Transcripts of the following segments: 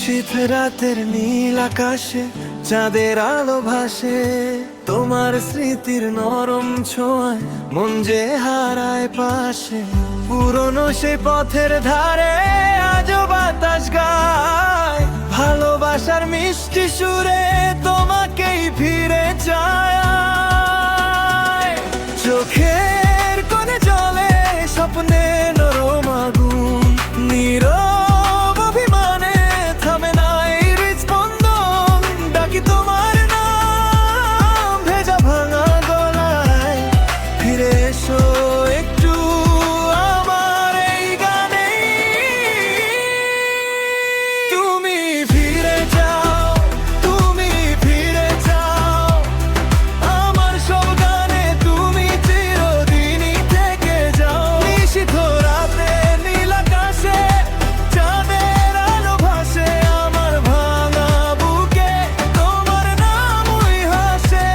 নিশীথ রাতের নীল আকাশে চাঁদের আলো ভাসে, তোমার স্মৃতির নরম ছোঁয়ায় মন যে হারায় পাশে। পুরনো সে পথের ধারে আজও বাতাস গায়, ভালোবাসার মিষ্টি সুরে তোমাকেই ফিরে চায়। চোখের কোণে জলে স্বপ্নে নরম আগুন, নীরব অভিমানে থামে না এই হৃদস্পন্দন। ডাকি তোমার নাম ভেজা ভাঙা গলায়, ফিরে এসো একটু আমার এই গানে। তুমি ফিরে যাও, তুমি ফিরে যাও, আমার সব গানে তুমি চিরদিনই থেকে যাও। নিশীথ রাতে নীল আকাশে চাঁদের আলো ভাসে, আমার ভাঙা বুকে তোমার নামই হাসে।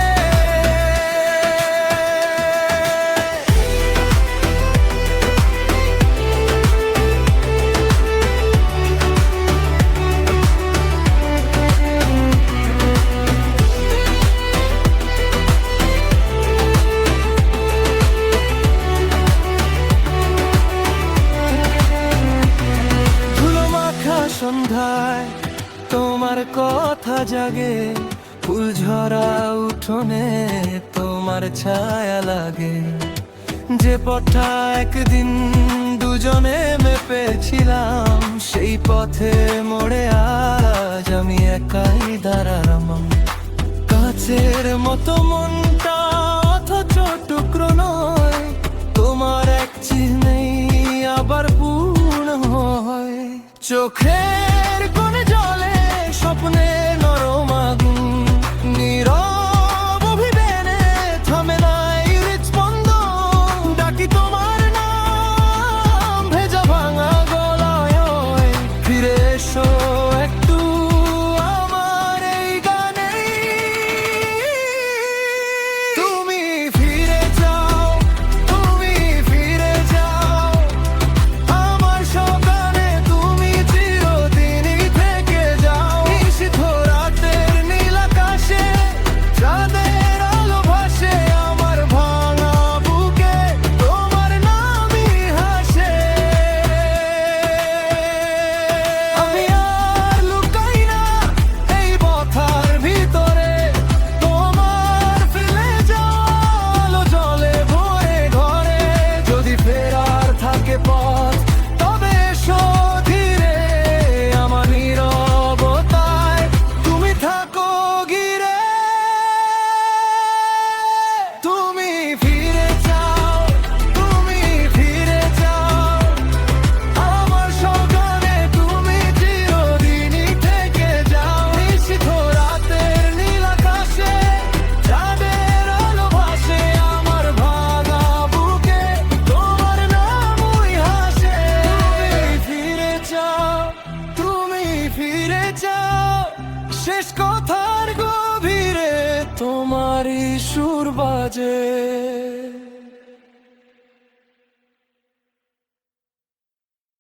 ধুলো মাখা সন্ধ্যায় তোমার কথা জাগে, ফুল ঝরা উঠোনে তোমার ছায়া লাগে। যে পথটা একদিন দুজনে মেপেছিলাম, সেই পথে মোড়ে আজ আমি একাই দাঁড়ালাম। কাছের মতো মনটা অথচ টুকরো নয়, তোমার এক চিহ্নেই আবার পূর্ণ হয়। চোখের কোণে জলে স্বপ্নে নরম আগুন, নীরব অভিমানে থামে না এই হৃদস্পন্দন। ডাকি তোমার নাম ভেজা ভাঙা গলায়, ফিরে এসো একটু আমার এই গানে। তুমি ফিরে যাও, তুমি ফিরে যাও, আমার সব গানে তুমি চিরদিনই থেকে যাও। নিশীথ রাতের নীল আকাশে চাঁদের আলো ভাসে, আমার ভাঙা বুকে তোমার নামই হাসে। আমি আর লুকাই না এই কথার ভিতরে, তোমার ফেলে যাওয়া আলো জলে ভরে ঘরে। যদি ফেরার থাকে পথ তবে এসো ধীরে, আমার নীরবতায় তুমি থাকো ঘিরে। তুমি ফিরে যাও, তুমি ফিরে যাও, আমার সব গানে তুমি চিরদিনই থেকে যাও। নিশীথ রাতের নীল আকাশে চাঁদের আলো ভাসে, আমার ভাঙা বুকে তোমার নামই হাসে। তুমি ফিরে যাও, তুমি ফিরে যাও, শেষ কথার গভীরে তোমারই সুর বাজে।